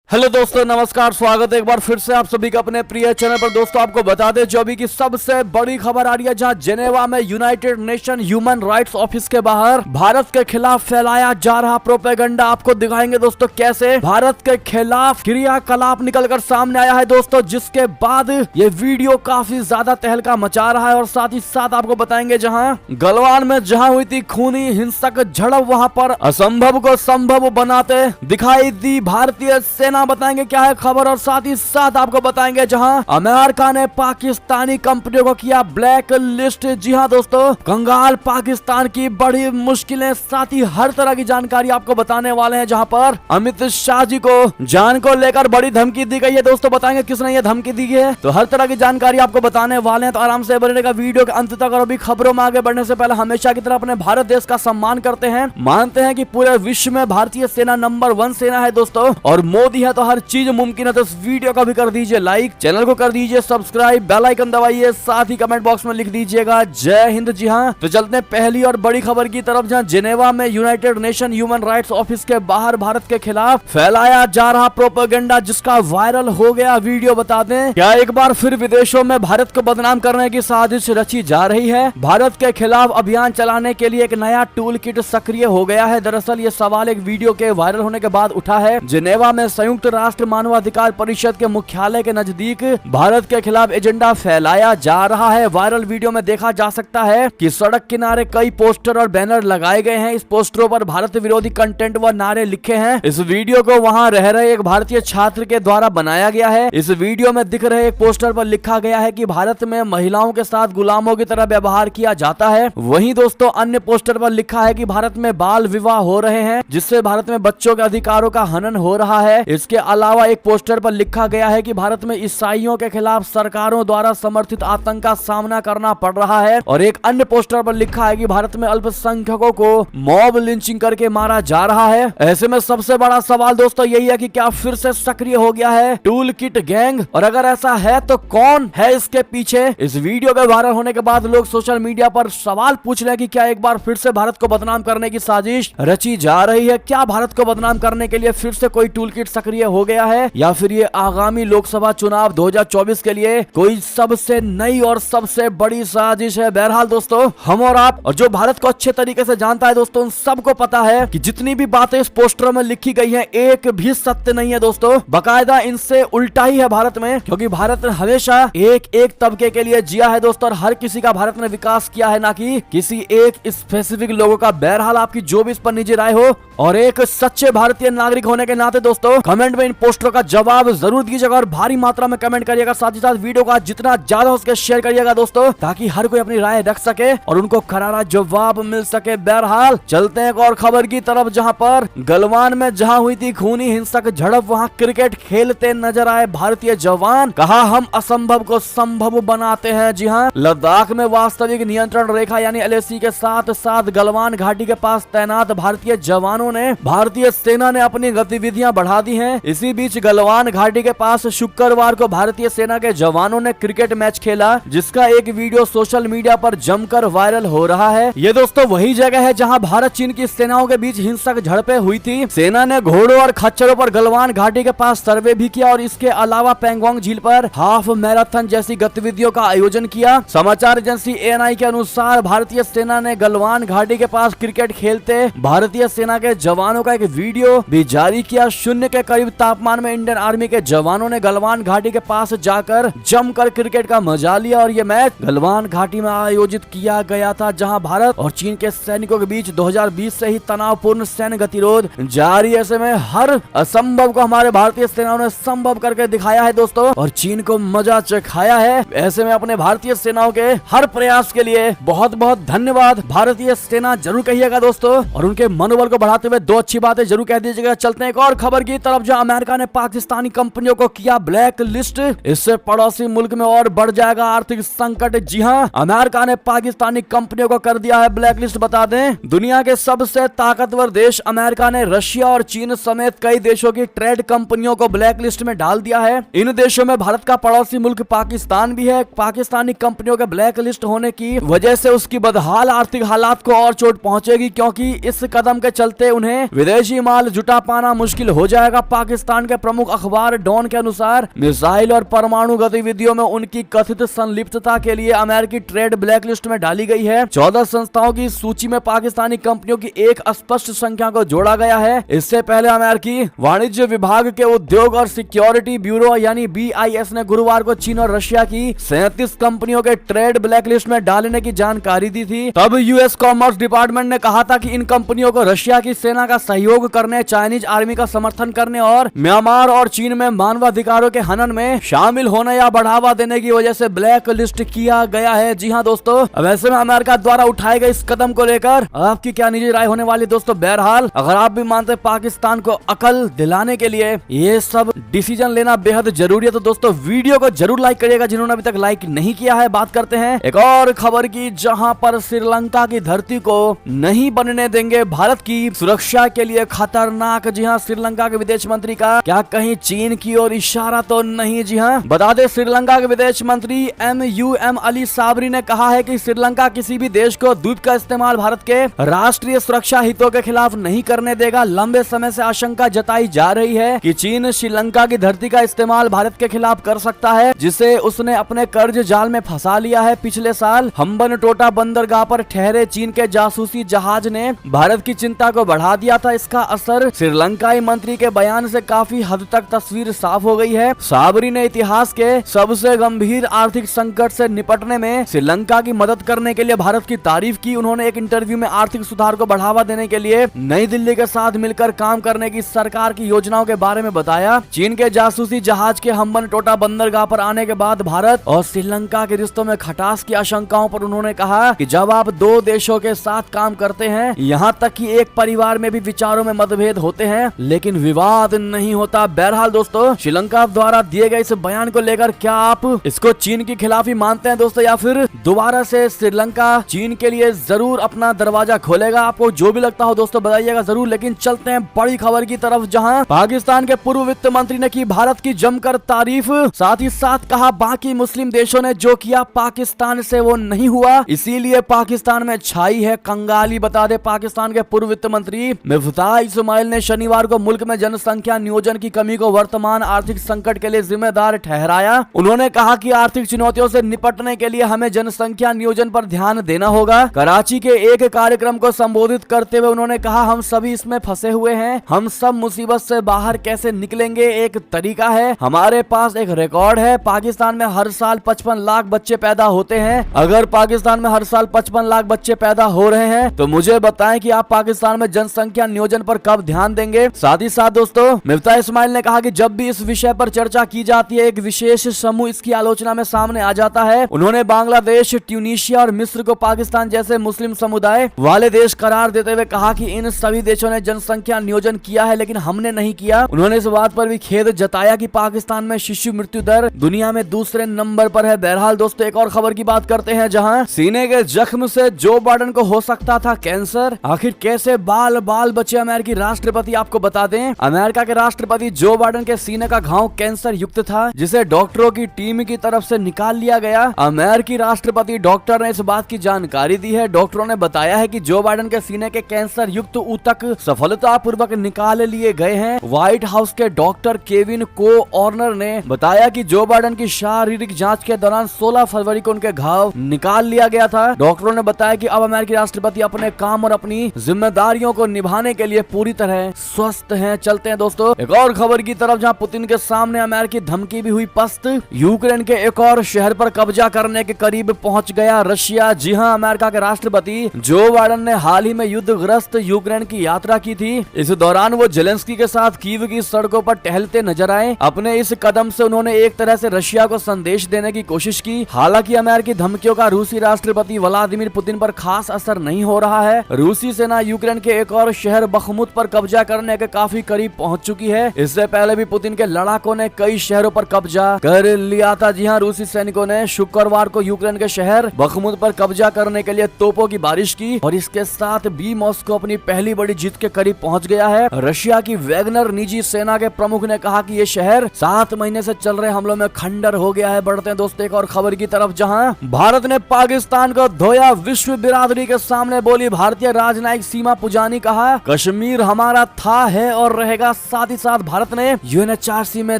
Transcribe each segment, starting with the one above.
Hello दोस्तों, नमस्कार। स्वागत है एक बार फिर से आप सभी का अपने प्रिय चैनल पर। दोस्तों आपको बता दें जो अभी की सबसे बड़ी खबर आ रही है, जहां जेनेवा में United nation human rights office के बाहर भारत के खिलाफ फैलाया जा रहा प्रोपेगेंडा आपको दिखाएंगे दोस्तों कैसे भारत के खिलाफ क्रियाकलाप निकलकर सामने आया है दोस्तों, जिसके बाद ये वीडियो काफी ज्यादा तहलका मचा रहा है। और साथ ही साथ आपको बताएंगे जहाँ गलवान में जहाँ हुई थी खूनी हिंसक झड़प, वहाँ पर असंभव को संभव बनाते दिखाई दी भारतीय सेना। बताएंगे क्या है खबर, और साथ ही साथ आपको बताएंगे जहां अमेरिका ने पाकिस्तानी कंपनियों को किया ब्लैक लिस्ट। जी हां दोस्तों, कंगाल पाकिस्तान की बड़ी मुश्किलें, साथ ही हर तरह की जानकारी आपको बताने वाले हैं। जहां पर अमित शाह जी को जान को लेकर बड़ी धमकी दी गई है दोस्तों, बताएंगे किसने ये धमकी दी है, तो हर तरह की जानकारी आपको बताने वाले हैं। तो आराम से बनेगा वीडियो के अंत तक। और अभी खबरों में आगे बढ़ने से पहले हमेशा की तरह अपने भारत देश का सम्मान करते हैं, मानते हैं कि पूरे विश्व में भारतीय सेना नंबर 1 सेना है दोस्तों, और मोदी है तो हर चीज मुमकिन है। तो इस वीडियो का भी कर दीजिए लाइक, चैनल को कर दीजिए सब्सक्राइब, बेल आइकन दबाइए, साथ ही कमेंट बॉक्स में लिख दीजिएगा जय हिंद। जी हां, तो चलते हैं पहली और बड़ी खबर की तरफ, जहां जेनेवा में United nation human rights office के बाहर भारत के खिलाफ फैलाया जा रहा प्रोपेगेंडा जिसका वायरल हो गया वीडियो। बता दें क्या एक बार फिर विदेशों में भारत को बदनाम करने की साजिश रची जा रही है। भारत के खिलाफ अभियान चलाने के लिए एक नया टूल किट सक्रिय हो गया है। दरअसल ये सवाल एक वीडियो के वायरल होने के बाद उठा है। जेनेवा में संयुक्त राष्ट्र मानवाधिकार परिषद के मुख्यालय के नजदीक भारत के खिलाफ एजेंडा फैलाया जा रहा है। वायरल वीडियो में देखा जा सकता है कि सड़क किनारे कई पोस्टर और बैनर लगाए गए हैं। इस पोस्टरों पर भारत विरोधी कंटेंट व नारे लिखे हैं। इस वीडियो को वहां रह रहे एक भारतीय छात्र के द्वारा बनाया गया है। इस वीडियो में दिख रहे एक पोस्टर पर लिखा गया है कि भारत में महिलाओं के साथ गुलामों की तरह व्यवहार किया जाता है। वहीं दोस्तों अन्य पोस्टर पर लिखा है कि भारत में बाल विवाह हो रहे हैं, जिससे भारत में बच्चों के अधिकारों का हनन हो रहा है। इसके अलावा एक पोस्टर पर लिखा गया है कि भारत में ईसाइयों के खिलाफ सरकारों द्वारा समर्थित आतंक का सामना करना पड़ रहा है। और एक अन्य पोस्टर पर लिखा है कि भारत में अल्पसंख्यकों को मॉब लिंचिंग करके मारा जा रहा है। ऐसे में सबसे बड़ा सवाल दोस्तों यही है कि क्या फिर से सक्रिय हो गया है टूल किट गैंग, और अगर ऐसा है तो कौन है इसके पीछे। इस वीडियो के वायरल होने के बाद लोग सोशल मीडिया पर सवाल पूछ रहे हैं कि क्या एक बार फिर से भारत को बदनाम करने की साजिश रची जा रही है। क्या भारत को बदनाम करने के लिए फिर से कोई टूल किट सक्रिय हो गया है, या फिर ये आगामी लोकसभा चुनाव 2024 के लिए कोई सबसे नई और सबसे बड़ी साजिश है। बहरहाल दोस्तों हम और आप और जो भारत को अच्छे तरीके से जानता है दोस्तों, उन सबको पता है कि जितनी भी बातें इस पोस्टर में लिखी गई हैं एक भी सत्य नहीं है दोस्तों, बकायदा इनसे उल्टा ही है भारत में। क्योंकि भारत ने हमेशा एक एक तबके के लिए जिया है दोस्तों, और हर किसी का भारत ने विकास किया है, ना कि किसी एक स्पेसिफिक लोगों का। बहरहाल आपकी जो भी इस पर निजी राय हो, और एक सच्चे भारतीय नागरिक होने के नाते दोस्तों कमेंट में इन पोस्टरों का जवाब जरूर दीजिएगा और भारी मात्रा में कमेंट करिएगा। साथ ही साथ वीडियो का जितना ज्यादा हो सके शेयर करिएगा दोस्तों, ताकि हर कोई अपनी राय रख सके और उनको करारा जवाब मिल सके। बहरहाल चलते हैं एक और खबर की तरफ, जहां पर गलवान में जहां हुई थी खूनी हिंसक झड़प, वहां क्रिकेट खेलते नजर आए भारतीय जवान। कहा हम असंभव को संभव बनाते हैं। जी हाँ, लद्दाख में वास्तविक नियंत्रण रेखा यानी LAC के साथ साथ गलवान घाटी के पास तैनात भारतीय जवानों ने भारतीय सेना ने अपनी गतिविधियां बढ़ा दी हैं। इसी बीच गलवान घाटी के पास शुक्रवार को भारतीय सेना के जवानों ने क्रिकेट मैच खेला, जिसका एक वीडियो सोशल मीडिया पर जमकर वायरल हो रहा है। ये दोस्तों वही जगह है जहां भारत चीन की सेनाओं के बीच हिंसक झड़पें हुई थी। सेना ने घोड़ों और खच्चरों पर गलवान घाटी के पास सर्वे भी किया, और इसके अलावा पेंगोंग झील पर हाफ मैराथन जैसी गतिविधियों का आयोजन किया। समाचार एजेंसी ANI के अनुसार भारतीय सेना ने गलवान घाटी के पास क्रिकेट खेलते भारतीय सेना के जवानों का एक वीडियो भी जारी किया। शून्य के करीब तापमान में इंडियन आर्मी के जवानों ने गलवान घाटी के पास जाकर जमकर क्रिकेट का मजा लिया, और ये मैच गलवान घाटी में आयोजित किया गया था, जहां भारत और चीन के सैनिकों के बीच 2020 से ही तनावपूर्ण सैन्य गतिरोध जारी। ऐसे में हर असंभव को हमारे भारतीय सेनाओं ने संभव करके दिखाया है दोस्तों, और चीन को मजा चखाया है। ऐसे में अपने भारतीय सेनाओं के हर प्रयास के लिए बहुत बहुत धन्यवाद भारतीय सेना जरूर कहिएगा दोस्तों, और उनके मनोबल को बढ़ाते हुए दो अच्छी बातें जरूर कह दीजिएगा। चलते हैं एक और खबर की तरफ, जहां अमेरिका ने पाकिस्तानी कंपनियों को किया ब्लैक लिस्ट। इससे पड़ोसी मुल्क में और बढ़ जाएगा आर्थिक संकट। जी हां, अमेरिका ने पाकिस्तानी कंपनियों को कर दिया है ब्लैक लिस्ट। बता दें दुनिया के सबसे ताकतवर देश अमेरिका ने रशिया और चीन समेत कई देशों की ट्रेड कंपनियों को ब्लैक लिस्ट में डाल दिया है। इन देशों में भारत का पड़ोसी मुल्क पाकिस्तान भी है। पाकिस्तानी कंपनियों के ब्लैक लिस्ट होने की वजह से उसकी बदहाल आर्थिक हालात को और चोट पहुंचेगी, क्योंकि इस कदम के चलते उन्हें विदेशी माल जुटा पाना मुश्किल हो जाएगा। पाकिस्तान के प्रमुख अखबार डॉन के अनुसार मिसाइल और परमाणु गतिविधियों में उनकी कथित संलिप्तता के लिए अमेरिकी ट्रेड ब्लैकलिस्ट में डाली गई है। 14 संस्थाओं की सूची में पाकिस्तानी कंपनियों की एक अस्पष्ट संख्या को जोड़ा गया है। इससे पहले अमेरिकी वाणिज्य विभाग के उद्योग और सिक्योरिटी ब्यूरो यानी BIS ने गुरुवार को चीन और रशिया की 37 कंपनियों के ट्रेड ब्लैकलिस्ट में डालने की जानकारी दी थी। तब US कॉमर्स डिपार्टमेंट ने कहा था कि इन कंपनियों को रशिया की सेना का सहयोग करने, चाइनीज आर्मी का समर्थन करने और म्यांमार और चीन में मानवाधिकारों के हनन में शामिल होने या बढ़ावा देने की वजह से ब्लैक लिस्ट किया गया है। जी हाँ दोस्तों, वैसे में अमेरिका द्वारा उठाए गए इस कदम को लेकर आपकी क्या निजी राय होने वाली दोस्तों? बहरहाल अगर आप भी मानते पाकिस्तान को अकल दिलाने के लिए ये सब डिसीजन लेना बेहद जरूरी है तो दोस्तों वीडियो को जरूर लाइक करिएगा जिन्होंने अभी तक लाइक नहीं किया है। बात करते हैं एक और खबर की, जहां पर श्रीलंका की धरती को नहीं बनने देंगे भारत की सुरक्षा के लिए खतरनाक। जी हाँ, श्रीलंका के विदेश मंत्री का क्या कहीं चीन की ओर इशारा तो नहीं? जी हाँ, बता दें श्रीलंका के विदेश मंत्री MUM अली साबरी ने कहा है कि श्रीलंका किसी भी देश को द्वीप का इस्तेमाल भारत के राष्ट्रीय सुरक्षा हितों के खिलाफ नहीं करने देगा। लंबे समय से आशंका जताई जा रही है कि चीन श्रीलंका की धरती का इस्तेमाल भारत के खिलाफ कर सकता है, जिसे उसने अपने कर्ज जाल में फंसा लिया है। पिछले साल हम्बनटोटा बंदरगाह पर ठहरे चीन के जासूसी जहाज ने भारत की चिंता को बढ़ा दिया था। इसका असर श्रीलंकाई मंत्री के बयान से काफी हद तक तस्वीर साफ हो गई है। साबरी ने इतिहास के सबसे गंभीर आर्थिक संकट से निपटने में श्रीलंका की मदद करने के लिए भारत की तारीफ की। उन्होंने एक इंटरव्यू में आर्थिक सुधार को बढ़ावा देने के लिए नई दिल्ली के साथ मिलकर काम करने की सरकार की योजनाओं के बारे में बताया। चीन के जासूसी जहाज के हम्बनटोटा बंदरगाह पर आने के बाद भारत और श्रीलंका के रिश्तों में खटास की आशंकाओं पर उन्होंने कहा कि जब आप दो देशों के साथ काम करते हैं, यहाँ तक कि एक परिवार में भी विचारों में मतभेद होते हैं, लेकिन विवाद नहीं होता। बहरहाल दोस्तों, श्रीलंका द्वारा दिए गए इस बयान को लेकर क्या आप इसको चीन की खिलाफी मानते हैं दोस्तों, या फिर दोबारा से श्रीलंका चीन के लिए जरूर अपना दरवाजा खोलेगा? आपको जो भी लगता हो दोस्तों बताइएगा जरूर। लेकिन चलते हैं बड़ी खबर की तरफ, जहां पाकिस्तान के पूर्व वित्त मंत्री ने की भारत की जमकर तारीफ। साथ ही साथ कहा बाकी मुस्लिम देशों ने जो किया पाकिस्तान से वो नहीं हुआ, इसीलिए पाकिस्तान में छाई है कंगाली। बता दे पाकिस्तान के पूर्व वित्त मंत्री मिफ्ताह इस्माइल ने शनिवार को मुल्क में जनसंख्या नियोजन की कमी को वर्तमान आर्थिक संकट के लिए जिम्मेदार ठहराया। उन्होंने कहा कि आर्थिक चुनौतियों से निपटने के लिए हमें जनसंख्या नियोजन पर ध्यान देना होगा। कराची के एक कार्यक्रम को संबोधित करते हुए उन्होंने कहा हम सभी इसमें फंसे हुए हैं, हम सब मुसीबत से बाहर कैसे निकलेंगे एक तरीका है। हमारे पास एक रिकॉर्ड है, पाकिस्तान में हर साल 55 लाख बच्चे पैदा होते हैं। अगर पाकिस्तान में हर साल 55 लाख बच्चे पैदा हो रहे हैं तो मुझे बताएं कि आप पाकिस्तान में जनसंख्या नियोजन पर कब ध्यान देंगे। साथ ही साथ दोस्तों, मिफ्ताह इस्माइल ने कहा कि जब भी इस विषय पर चर्चा की जाती है, एक विशेष समूह इसकी आलोचना में सामने आ जाता है। उन्होंने बांग्लादेश, ट्यूनीशिया और मिस्र को पाकिस्तान जैसे मुस्लिम समुदाय वाले देश करार देते हुए कहा कि इन सभी देशों ने जनसंख्या नियोजन किया है लेकिन हमने नहीं किया। उन्होंने इस बात पर भी खेद जताया कि पाकिस्तान में शिशु मृत्यु दर दुनिया में दूसरे नंबर पर है। बहरहाल दोस्तों, एक और खबर की बात करते हैं, जहां सीने के जख्म से जो बाइडेन को हो सकता था कैंसर। आखिर कैसे बाल बाल बचे अमेरिकी राष्ट्रपति? आपको बता दें, अमेरिका के राष्ट्रपति जो बाइडेन के सीने का घाव कैंसर युक्त था, जिसे डॉक्टरों की टीम की तरफ से निकाल लिया गया। अमेरिकी राष्ट्रपति डॉक्टर ने इस बात की जानकारी दी है। डॉक्टरों ने बताया है कि जो बाइडेन के सीने के कैंसर युक्त ऊतक सफलतापूर्वक निकाल लिए गए हैं। व्हाइट हाउस के डॉक्टर केविन को ऑर्नर ने बताया कि जो बाइडेन की शारीरिक जांच के दौरान 16 फरवरी को उनके घाव निकाल लिया गया था। डॉक्टरों ने बताया कि अब अमेरिकी राष्ट्रपति अपने काम और अपनी जिम्मेदारियों को निभाने के लिए पूरी तरह स्वस्थ हैं। चलते हैं दोस्तों एक और खबर की तरफ, जहां पुतिन के सामने अमेरिकी धमकी भी हुई पस्त। यूक्रेन के एक और शहर पर कब्जा करने के करीब पहुंच गया रशिया। जी हां, अमेरिका के राष्ट्रपति जो बाइडेन ने हाल ही में युद्धग्रस्त यूक्रेन की यात्रा की थी। इस दौरान वो जेलेंस्की के साथ कीव की सड़कों पर टहलते नजर आए। अपने इस कदम से उन्होंने एक तरह से रशिया को संदेश देने की कोशिश की। हालांकि अमेरिकी धमकियों का रूसी राष्ट्रपति व्लादिमीर पुतिन पर खास असर नहीं हो रहा है। रूसी सेना यूक्रेन के एक और शहर बखमुत पर कब्जा करने के काफी करीब पहुंच चुकी है। इससे पहले भी पुतिन के लड़ाकों ने कई शहरों पर कब्जा कर लिया था। जी हां, रूसी सैनिकों ने शुक्रवार को यूक्रेन के शहर बखमुत पर कब्जा करने के लिए तोपों की बारिश की और इसके साथ भी मॉस्को अपनी पहली बड़ी जीत के करीब पहुंच गया है। रशिया की वैगनर निजी सेना के प्रमुख ने कहा कि ये शहर 7 महीने से चल रहे हमलों में खंडर हो गया है। बढ़ते हैं दोस्तों एक और खबर की तरफ, जहां भारत ने पाकिस्तान को धोया। विश्व बिरादरी के सामने बोली भारतीय राजनयिक सीमा पुजानी। कहा कश्मीर हमारा था, है और रहेगा साथ ही साथ भारत ने UNHRC में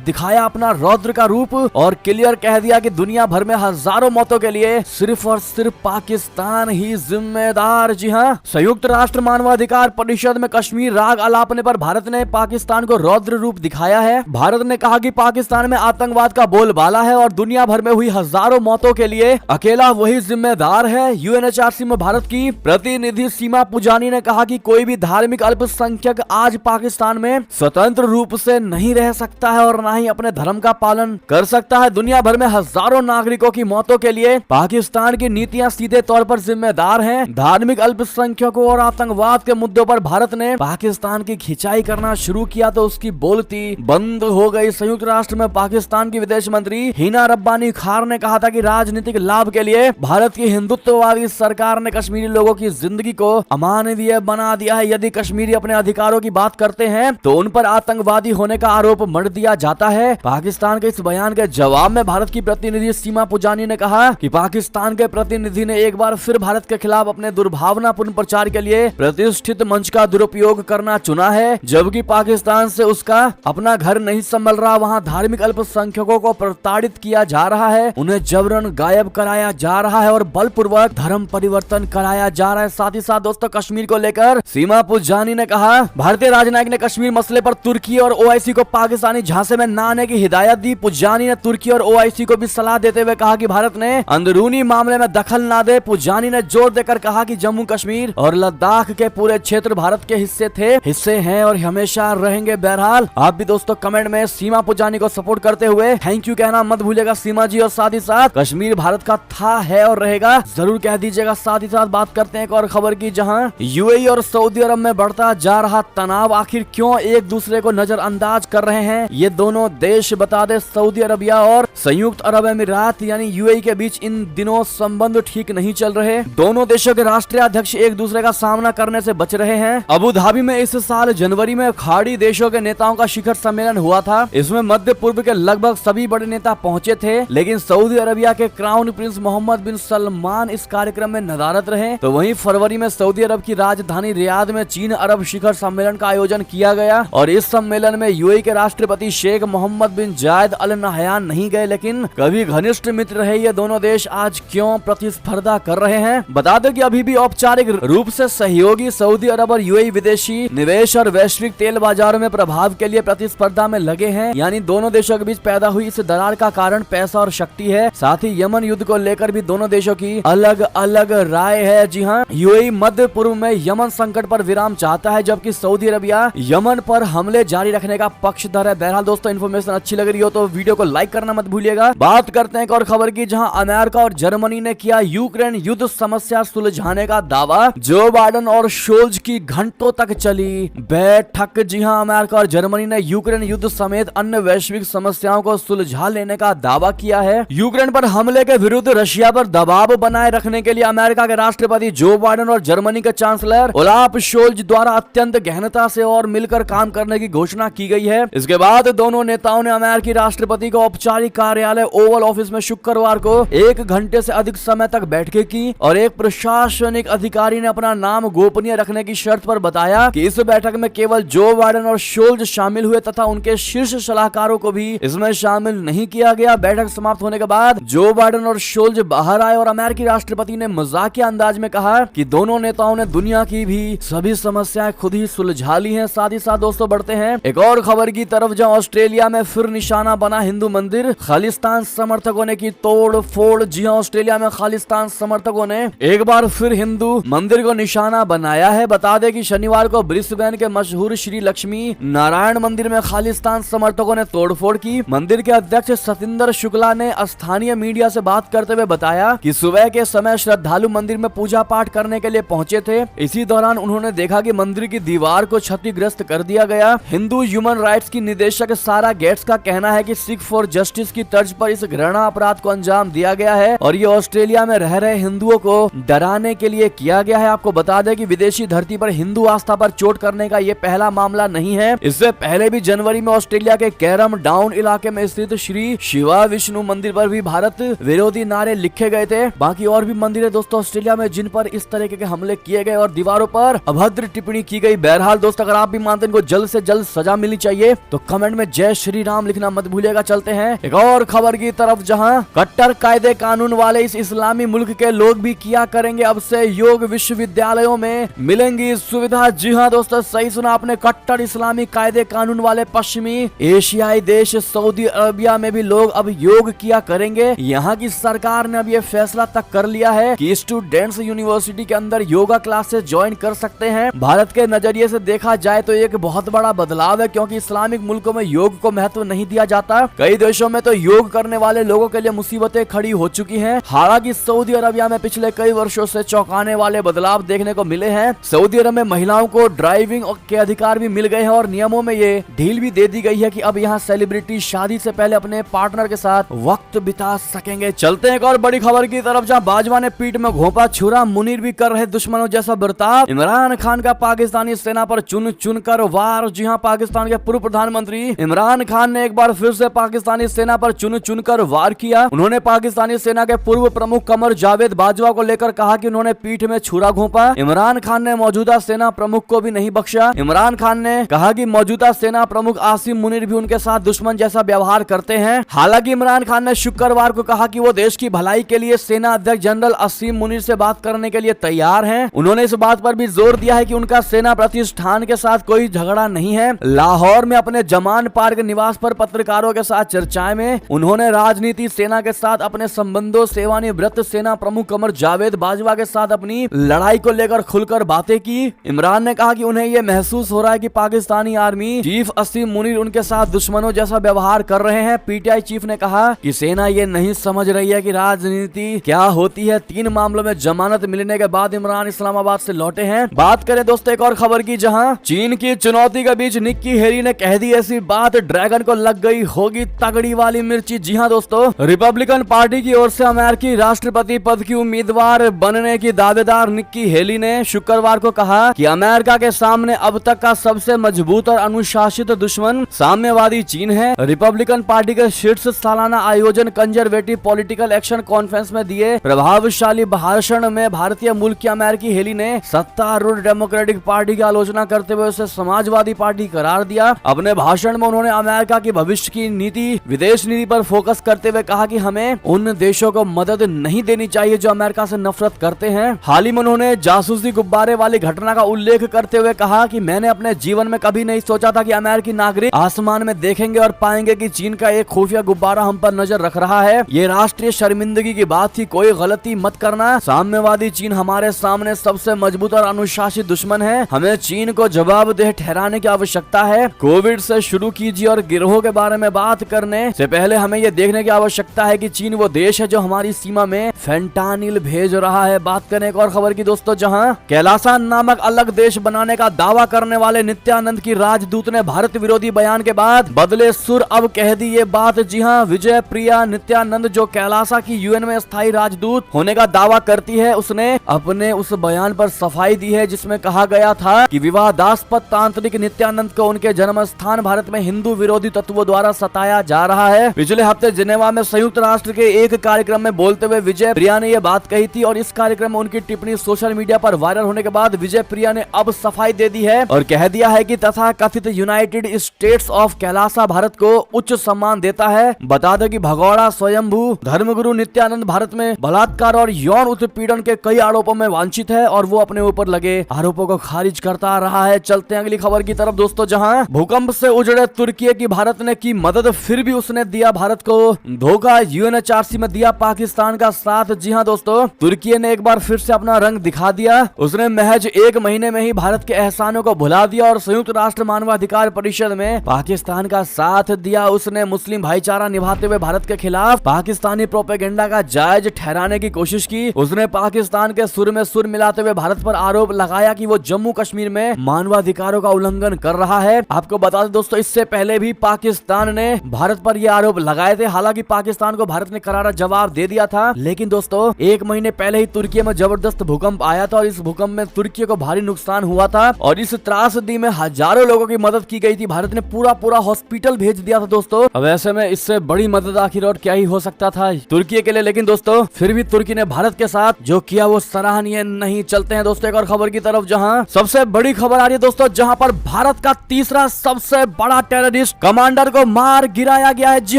दिखाया अपना रौद्र का रूप और क्लियर कह दिया कि दुनिया भर में हजारों मौतों के लिए सिर्फ और सिर्फ पाकिस्तान ही जिम्मेदार। जी हाँ, संयुक्त राष्ट्र मानवाधिकार परिषद में कश्मीर राग अलापने पर भारत ने पाकिस्तान को रौद्र रूप दिखाया है। भारत ने कहा कि पाकिस्तान में आतंकवाद का बोलबाला है और दुनिया भर में हुई हजारों मौतों के लिए अकेला वही जिम्मेदार है। UNHRC में भारत की प्रतिनिधि सीमा पुजानी ने कहा कि कोई भी धार्मिक अल्पसंख्यक आज पाकिस्तान में स्वतंत्र रूप से नहीं रह सकता है और न ही अपने धर्म का पालन कर सकता है। दुनिया भर में हजारों नागरिकों की मौतों के लिए पाकिस्तान की नीतियां सीधे तौर पर जिम्मेदार हैं। धार्मिक अल्पसंख्यकों और आतंकवाद के मुद्दों पर भारत ने पाकिस्तान की खिंचाई करना शुरू किया तो उसकी बोलती बंद हो गई। संयुक्त राष्ट्र में पाकिस्तान की विदेश मंत्री हिना रब्बानी खार ने कहा था कि राजनीतिक लाभ के लिए भारत की हिंदुत्ववादी सरकार ने कश्मीरी लोगों की जिंदगी को अमानवीय बना दिया है। यदि कश्मीरी अपने अधिकारों की बात करते हैं तो उन पर आतंकवादी होने का आरोप मढ़ दिया जाता है। पाकिस्तान के इस बयान के जवाब में भारत की प्रतिनिधि सीमा पुजानी ने कहा कि पाकिस्तान के प्रतिनिधि ने एक बार फिर भारत के खिलाफ अपने दुर्भावनापूर्ण प्रचार के लिए प्रतिष्ठित मंच का दुरुपयोग करना चुना है। जबकि पाकिस्तान से उसका अपना घर नहीं संभल रहा, वहाँ धार्मिक अल्पसंख्यकों को प्रताड़ित किया जा रहा है, उन्हें जबरन गायब कराया जा रहा है और बलपूर्वक धर्म परिवर्तन कराया जा रहा है। साथ ही साथ दोस्तों, कश्मीर को लेकर सीमा पुजानी ने कहा, भारतीय राजनयिक ने कश्मीर मसले पर तुर्की और OIC को पाकिस्तानी झांसे में न आने की हिदायत दी। पुजानी ने तुर्की और OIC को भी सलाह देते हुए कहा कि भारत ने अंदरूनी मामले में दखल ना दे। पुजानी ने जोर देकर कहा कि जम्मू कश्मीर और लद्दाख के पूरे क्षेत्र भारत के हिस्से हैं और हमेशा रहेंगे। बहरहाल आप भी दोस्तों कमेंट में सीमा पुजानी को सपोर्ट करते हुए थैंक यू कहना मत भूलिएगा सीमा जी, और साथ ही साथ कश्मीर भारत का था, है और रहेगा जरूर कह दीजिएगा। साथ ही साथ बात करते हैं एक और खबर की, जहां UAE और सऊदी अरब में बढ़ता जा रहा तनाव आखिर क्यों एक दूसरे को नजरअंदाज कर रहे हैं ये दोनों देश। बता दे, सऊदी अरबिया और संयुक्त अरब अमीरात यानी UAE के बीच इन दिनों संबंध ठीक नहीं चल रहे। दोनों देशों के राष्ट्रीय अध्यक्ष एक दूसरे का सामना करने से बच रहे हैं। अबू धाबी में इस साल जनवरी में खाड़ी देशों के नेताओं का शिखर सम्मेलन हुआ था। इसमें मध्य पूर्व के लगभग सभी बड़े नेता पहुंचे थे, लेकिन सऊदी अरबिया के क्राउन प्रिंस मोहम्मद बिन सलमान इस कार्यक्रम में नदारत रहे। तो वहीं फरवरी में सऊदी अरब की राजधानी रियाद में चीन अरब शिखर सम्मेलन का आयोजन किया गया और इस सम्मेलन में UAE के राष्ट्रपति शेख मोहम्मद बिन जायद अल नहयान नहीं गए, लेकिन कभी घनिष्ठ मित्र रहे ये दोनों देश आज क्यों प्रतिस्पर्धा कर रहे हैं। बता दें कि अभी भी औपचारिक रूप से सहयोगी सऊदी अरब और UAE विदेशी निवेश और वैश्विक तेल बाजारों में प्रभाव के लिए प्रतिस्पर्धा में लगे हैं। यानी दोनों देशों के बीच पैदा हुई इस दरार का कारण पैसा और शक्ति है। साथ ही यमन युद्ध को लेकर भी दोनों देशों की अलग अलग राय है। जी हाँ, UAE मध्य पूर्व में यमन संकट पर विराम चाहता है, जबकि सऊदी अरबिया यमन पर हमले जारी रखने का पक्षधर है। बहरहाल दोस्तों, इन्फॉर्मेशन अच्छी लग रही हो तो वीडियो को लाइक करना मत भूलिएगा। बात करते हैं एक और खबर की, जहां अमेरिका और जर्मनी ने किया यूक्रेन युद्ध समस्या सुलझाने का दावा। जो बाइडेन और शोल्ज की घंटों तक चली बैठक। जी हां, अमेरिका और जर्मनी ने यूक्रेन युद्ध समेत अन्य वैश्विक समस्याओं को सुलझा लेने का दावा किया है। यूक्रेन पर हमले के विरुद्ध रशिया पर दबाव बनाए रखने के लिए अमेरिका के राष्ट्रपति जो बाइडेन और जर्मनी के चांसलर ओलाफ शोल्ज द्वारा अत्यंत गहनता से और मिलकर काम करने की घोषणा की गई है। इसके बाद दोनों नेताओं ने अमेरिकी राष्ट्रपति को औपचारिक कार्यालय ओवल ऑफिस में शुक्रवार को 1 घंटे से अधिक समय तक बैठकें की और एक प्रशासनिक अधिकारी ने अपना नाम गोपनीय रखने की शर्त पर बताया कि इस बैठक में केवल जो बाइडेन और शोल्ज शामिल हुए तथा उनके शीर्ष सलाहकारों को भी इसमें शामिल नहीं किया गया। बैठक समाप्त होने के बाद जो बाइडेन और शोल्ज बाहर आए और अमेरिकी राष्ट्रपति ने मजाकिया अंदाज में कहा कि दोनों नेताओं ने दुनिया की भी सभी समस्याएं खुद ही सुलझा ली हैं। साथ ही साथ दोस्तों बढ़ते हैं एक और खबर की तरफ, जहां ऑस्ट्रेलिया में फिर निशाना बना हिंदू मंदिर। खालिस्तान समर्थकों ने की तोड़ फोड़। जी हां, ऑस्ट्रेलिया में खालिस्तान समर्थकों ने एक बार फिर हिंदू मंदिर को निशाना बनाया है। बता दें कि शनिवार को ब्रिस्बेन के मशहूर श्री लक्ष्मी नारायण मंदिर में खालिस्तान समर्थकों ने तोड़फोड़ की। मंदिर के अध्यक्ष सतिंदर शुक्ला ने स्थानीय मीडिया से बात करते हुए बताया कि सुबह के समय श्रद्धालु मंदिर में पूजा पाठ करने के लिए पहुंचे थे। इसी दौरान उन्होंने देखा कि मंदिर की दीवार को क्षतिग्रस्त कर दिया गया। हिंदू ह्यूमन राइट्स की निदेशक सारा गेट्स का कहना है कि सिख फॉर जस्टिस की की तर्ज पर इस घृणा अपराध को अंजाम दिया गया है और ये ऑस्ट्रेलिया में रह रहे हिंदुओं को डराने के लिए किया गया है। आपको बता दें कि विदेशी धरती पर हिंदू आस्था पर चोट करने का ये पहला मामला नहीं है। इससे पहले भी जनवरी में ऑस्ट्रेलिया के कैरम डाउन इलाके में स्थित श्री शिवा विष्णु मंदिर पर भी भारत विरोधी नारे लिखे गए थे। बाकी और भी मंदिर है दोस्तों ऑस्ट्रेलिया में जिन पर इस तरह के हमले किए गए और दीवारों पर अभद्र टिप्पणी की गई। बहरहाल दोस्तों अगर आप भी मानते हैं इनको जल्द से जल्द सजा मिलनी चाहिए तो कमेंट में जय श्री राम लिखना मत भूलिएगा। चलते हैं एक और खबर की तरफ, जहां कट्टर कायदे कानून वाले इस इस्लामी मुल्क के लोग भी किया करेंगे अब से योग विश्वविद्यालयों में मिलेंगी सुविधा। जी हाँ दोस्तों सही सुना आपने, कट्टर इस्लामी कायदे कानून वाले पश्चिमी एशियाई देश सऊदी अरबिया में भी लोग अब योग किया करेंगे। यहाँ की सरकार ने अब ये फैसला तक कर लिया है कि स्टूडेंट्स यूनिवर्सिटी के अंदर योगा क्लासेस ज्वाइन कर सकते हैं। भारत के नजरिए से देखा जाए तो एक बहुत बड़ा बदलाव है क्योंकि इस्लामिक मुल्कों में योग को महत्व नहीं दिया जाता। कई देशों में तो योग करने वाले लोगों के लिए मुसीबतें खड़ी हो चुकी हैं। हालांकि सऊदी अरबिया में पिछले कई वर्षों से चौंकाने वाले बदलाव देखने को मिले हैं। सऊदी अरब में महिलाओं को ड्राइविंग के अधिकार भी मिल गए हैं और नियमों में ये ढील भी दे दी गई है कि अब यहाँ सेलिब्रिटी शादी से पहले अपने पार्टनर के साथ वक्त बिता सकेंगे। चलते हैं एक और बड़ी खबर की तरफ, जहाँ बाजवा ने पीठ में घोंपा छुरा, मुनीर भी कर रहे दुश्मनों जैसा बर्ताव। इमरान खान का पाकिस्तानी सेना पर चुन चुन कर वार। जी हां, पाकिस्तान के पूर्व प्रधानमंत्री इमरान खान ने एक बार फिर से पाकिस्तानी सेना पर चुन चुन कर वार किया। उन्होंने पाकिस्तानी सेना के पूर्व प्रमुख कमर जावेद बाजवा को लेकर कहा कि उन्होंने पीठ में छुरा घोंपा। इमरान खान ने मौजूदा सेना प्रमुख को भी नहीं बख्शा। इमरान खान ने कहा कि मौजूदा सेना प्रमुख आसिम मुनीर भी उनके साथ दुश्मन जैसा व्यवहार करते हैं। हालांकि इमरान खान ने शुक्रवार को कहा कि वो देश की भलाई के लिए सेना अध्यक्ष जनरल आसिम मुनीर से बात करने के लिए तैयार हैं। उन्होंने इस बात पर भी जोर दिया है कि उनका सेना प्रतिष्ठान के साथ कोई झगड़ा नहीं है। लाहौर में अपने जमान पार्क निवास पर पत्रकारों के साथ चर्चाएं में उन्होंने राजनीति सेना के साथ अपने संबंधों, सेवानिवृत्त सेना प्रमुख कमर जावेद बाजवा के साथ अपनी लड़ाई को लेकर खुलकर बातें की। इमरान ने कहा कि उन्हें यह महसूस हो रहा है कि पाकिस्तानी आर्मी चीफ आसिम मुनीर उनके साथ दुश्मनों जैसा व्यवहार कर रहे हैं। पीटीआई चीफ ने कहा कि सेना ये नहीं समझ रही है कि राजनीति क्या होती है। 3 मामलों में जमानत मिलने के बाद इमरान इस्लामाबाद से लौटे हैं। बात करें दोस्तों एक और खबर की, जहां चीन की चुनौती के बीच निक्की हेली ने कह दी ऐसी बात, ड्रैगन को लग गई होगी तगड़ी वाली मिर्ची। जी हां दोस्तों, रिपब्लिकन पार्टी की ओर से अमेरिकी राष्ट्रपति पद की उम्मीदवार बनने की दावेदार निक्की हेली ने शुक्रवार को कहा कि अमेरिका के सामने अब तक का सबसे मजबूत और अनुशासित दुश्मन साम्यवादी चीन है। रिपब्लिकन पार्टी के शीर्ष सालाना आयोजन कंजर्वेटिव पॉलिटिकल एक्शन कॉन्फ्रेंस में दिए प्रभावशाली भाषण में भारतीय मूल की अमेरिकी हेली ने सत्तारूढ़ डेमोक्रेटिक पार्टी की आलोचना करते हुए उसे समाजवादी पार्टी करार दिया। अपने भाषण में उन्होंने अमेरिका की भविष्य की नीति, विदेश नीति पर फोकस करते हुए कहा कि हमें उन देशों को मदद नहीं देनी चाहिए जो अमेरिका से नफरत करते हैं। हाल ही में उन्होंने जासूसी गुब्बारे वाली घटना का उल्लेख करते हुए कहा कि मैंने अपने जीवन में कभी नहीं सोचा था कि अमेरिकी नागरिक आसमान में देखेंगे और पाएंगे कि चीन का एक खुफिया गुब्बारा हम पर नजर रख रहा है। ये राष्ट्रीय शर्मिंदगी की बात थी, कोई गलती मत करना। साम्यवादी चीन हमारे सामने सबसे मजबूत और अनुशासित दुश्मन है। हमें चीन को जवाबदेह ठहराने की आवश्यकता है। कोविड से शुरू कीजिए और गिरोह के बारे में बात करने से पहले हमें यह देखने की आवश्यकता है कि चीन वो देश है जो हमारी सीमा में फेंटानिल भेज रहा है। बात करें एक और खबर की दोस्तों, जहां कैलासा नामक अलग देश बनाने का दावा करने वाले नित्यानंद की राजदूत ने भारत विरोधी बयान के बाद बदले सुर अब कह दी ये बात। जी हां, विजय प्रिया नित्यानंद जो कैलासा की यूएन में स्थायी राजदूत होने का दावा करती है, उसने अपने उस बयान पर सफाई दी है जिसमें कहा गया था कि विवादास्पद तांत्रिक नित्यानंद को उनके जन्म स्थान भारत में हिंदू विरोधी तत्वों द्वारा सताया जा रहा है। पिछले हफ्ते जिनेवा में संयुक्त राष्ट्र के एक कार्यक्रम में बोलते हुए विजय प्रिया ने यह बात कही थी और इस कार्यक्रम में उनकी टिप्पणी सोशल मीडिया पर वायरल होने के बाद विजय प्रिया ने अब सफाई दे दी है और कह दिया है कि तथा कथित United states of Kailasa Bharat को उच्च सम्मान देता है। बता दें कि भगोड़ा स्वयंभू धर्मगुरु नित्यानंद भारत में बलात्कार और यौन उत्पीड़न के कई आरोपों में वांछित है और वो अपने ऊपर लगे आरोपों को खारिज करता रहा है। चलते हैं अगली खबर की तरफ दोस्तों, जहां भूकंप से उजड़े तुर्की की भारत ने की मदद, फिर भी उसने दिया भारत को धोखा। यूएनएचआरसी में दिया पाकिस्तान का साथ। जी हां दोस्तों, तुर्की ने एक बार फिर से अपना रंग दिखा दिया। उसने महज 1 महीने में ही भारत के एहसानों को भुला दिया और संयुक्त राष्ट्र मानवाधिकार परिषद में पाकिस्तान का साथ दिया। उसने मुस्लिम भाईचारा निभाते हुए भारत के खिलाफ पाकिस्तानी प्रोपेगेंडा का जायज ठहराने की कोशिश की। उसने पाकिस्तान के सुर में सुर मिलाते हुए भारत पर आरोप लगाया कि वो जम्मू कश्मीर में मानवाधिकारों का उल्लंघन कर रहा है। आपको बता दें दोस्तों, इससे पहले भी पाकिस्तान ने भारत पर यह आरोप आरोप लगाए थे। हालांकि पाकिस्तान को भारत ने करारा जवाब दे दिया था, लेकिन दोस्तों 1 महीने पहले ही तुर्की में जबरदस्त भूकंप आया था और इस भूकंप में तुर्की को भारी नुकसान हुआ था और इस त्रासदी में हजारों लोगों की मदद की गई थी। भारत ने पूरा हॉस्पिटल भेज दिया था दोस्तों। अब ऐसे में इससे बड़ी मदद आखिर और क्या ही हो सकता था तुर्की के लिए। लेकिन दोस्तों फिर भी तुर्की ने भारत के साथ जो किया वो सराहनीय नहीं। चलते हैं दोस्तों एक और खबर की तरफ, जहां सबसे बड़ी खबर आ रही है दोस्तों, जहां पर भारत का तीसरा सबसे बड़ा टेररिस्ट कमांडर को मार गिराया गया है। जी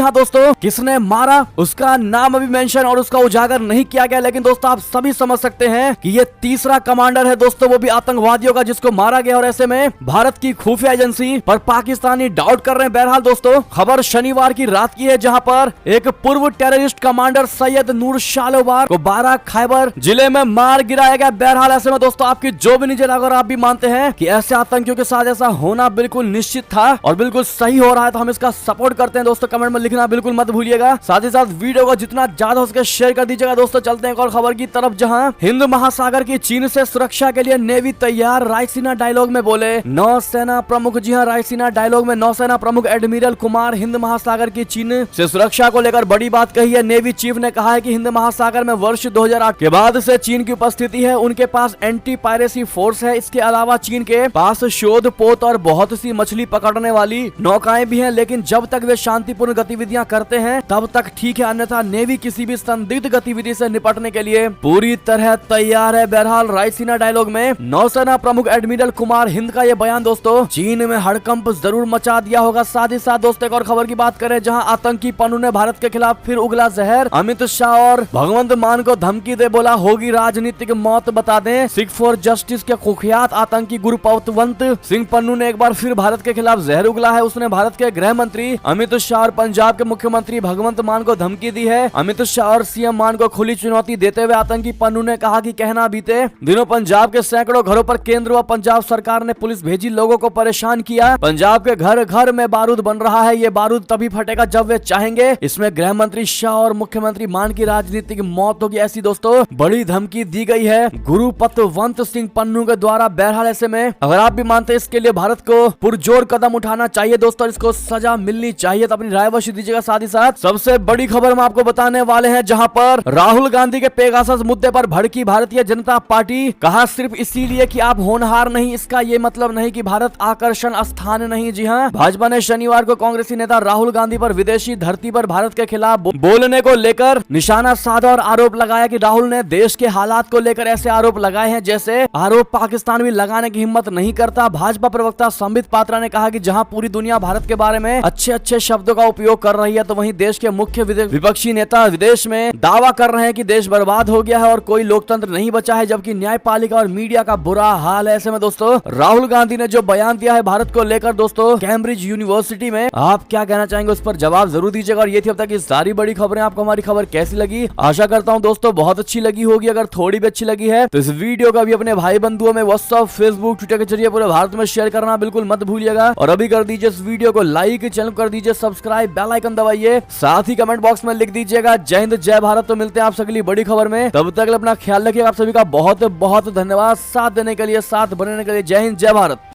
हाँ दोस्तों, किसने मारा उसका नाम अभी मेंशन और उसका उजागर नहीं किया गया, लेकिन दोस्तों आप सभी समझ सकते हैं कि ये तीसरा कमांडर है दोस्तों, वो भी आतंकवादियों का, जिसको मारा गया। और ऐसे में भारत की खुफिया एजेंसी पर पाकिस्तानी डाउट कर रहे हैं। बहरहाल दोस्तों खबर शनिवार की रात की है, जहां पर एक पूर्व टेररिस्ट कमांडर सैयद नूर शालोबार को बारा खैबर जिले में मार गिराया गया। बहरहाल ऐसे में दोस्तों आपकी जो भी निजी अगर आप भी मानते हैं कि ऐसे आतंकियों के साथ ऐसा होना बिल्कुल निश्चित था और बिल्कुल सही हो रहा है, तो हम इसका सपोर्ट करते हैं दोस्तों। कमेंट में लिखना बिल्कुल मत भूलिएगा। साथ ही साथ वीडियो को जितना ज्यादा हो सके शेयर कर दीजिएगा दोस्तों। चलते हैं एक और खबर की तरफ, जहां हिंद महासागर की चीन से सुरक्षा के लिए नेवी तैयार, रायसीना डायलॉग में बोले नौसेना प्रमुख। जी हां, रायसीना डायलॉग में नौसेना प्रमुख एडमिरल कुमार हिंद महासागर की चीन से सुरक्षा को लेकर बड़ी बात कही है। नेवी चीफ ने कहा है कि हिंद महासागर में वर्ष 2008 के बाद से चीन की उपस्थिति है। उनके पास एंटी पायरेसी फोर्स है। इसके अलावा चीन के पास शोध पोत और बहुत सी मछली पकड़ने वाली नौकाएं भी हैं, लेकिन जब तक वे शांतिपूर्ण गतिविधियां करते हैं तब तक ठीक है, अन्यथा नेवी किसी भी संदिग्ध गतिविधि से निपटने के लिए पूरी तरह तैयार है। बहरहाल रायसीना डायलॉग में नौसेना प्रमुख एडमिरल कुमार हिंद का ये बयान दोस्तों चीन में हड़कंप जरूर मचा दिया होगा। साथ ही साथ दोस्तों एक और खबर की बात करें, जहां आतंकी पन्नू ने भारत के खिलाफ फिर उगला जहर। अमित शाह और भगवंत मान को धमकी दे बोला होगी राजनीतिक मौत, बता दें सिख फॉर जस्टिस के कुख्यात आतंकी गुरु पवतवंत सिंह पन्नू ने एक बार फिर भारत के खिलाफ जहर उगला है। उसने भारत के गृह मंत्री अमित शाह और पंजाब के मुख्यमंत्री भगवंत मान को धमकी दी है। अमित शाह और सीएम मान को खुली चुनौती देते हुए आतंकी पन्नू ने कहा कि कहना बीते दिनों पंजाब के सैकड़ों घरों पर केंद्र व पंजाब सरकार ने पुलिस भेजी, लोगों को परेशान किया। पंजाब के घर घर में बारूद बन रहा है, ये बारूद तभी फटेगा जब वे चाहेंगे। इसमें गृह मंत्री शाह और मुख्यमंत्री मान की राजनीतिक मौत होगी, ऐसी दोस्तों बड़ी धमकी दी गई है गुरु पतवंत सिंह पन्नू के द्वारा। बहरहाल ऐसे में अगर आप भी मानते हैं इसके लिए भारत को पुरजोर कदम उठाना चाहिए दोस्तों, इसको सजा मिलनी चाहिए, तो अपनी राय अवश्य दीजिएगा। साथ ही साथ सबसे बड़ी खबर हम आपको बताने वाले हैं, जहां पर राहुल गांधी के पेगासस मुद्दे पर भड़की भारतीय जनता पार्टी। कहा सिर्फ इसीलिए कि आप होनहार नहीं, इसका ये मतलब नहीं कि भारत आकर्षण स्थान नहीं। जी हां, भाजपा ने शनिवार को कांग्रेसी नेता राहुल गांधी पर विदेशी धरती पर भारत के खिलाफ बोलने को लेकर निशाना साधा और आरोप लगाया कि राहुल ने देश के हालात को लेकर ऐसे आरोप लगाए हैं जैसे आरोप पाकिस्तान भी लगाने की हिम्मत नहीं करता। भाजपा प्रवक्ता संबित पात्रा ने कहा कि जहां पूरी दुनिया भारत के बारे में अच्छे शब्दों का उपयोग कर रही है, तो वहीं देश के मुख्य विपक्षी नेता विदेश में दावा कर रहे हैं कि देश बर्बाद हो गया है और कोई लोकतंत्र नहीं बचा है, जबकि न्यायपालिका और मीडिया का बुरा हाल है। ऐसे में दोस्तों राहुल गांधी ने जो बयान दिया है भारत को लेकर दोस्तों कैम्ब्रिज यूनिवर्सिटी में, आप क्या कहना चाहेंगे उस पर जवाब जरूर दीजिएगा। और ये थी अब तक की सारी बड़ी खबरें। आपको हमारी खबर कैसी लगी? आशा करता हूँ दोस्तों बहुत अच्छी लगी होगी। अगर थोड़ी भी अच्छी लगी है तो इस वीडियो को भी अपने भाई बंधुओं में व्हाट्सएप, फेसबुक, ट्विटर के जरिए पूरे भारत में शेयर करना बिल्कुल मत भूलिएगा। और अभी कर दीजिए इस वीडियो को लाइक, चैनल कर दीजिए सब्सक्राइब, बेल आइकन दबाइए, साथ ही कमेंट बॉक्स में लिख दीजिएगा जय हिंद जय भारत। तो मिलते हैं आप अगली बड़ी खबर में, तब तक अपना ख्याल रखिए। आप सभी का बहुत बहुत धन्यवाद साथ देने के लिए, साथ बनने के लिए। जय हिंद जय भारत।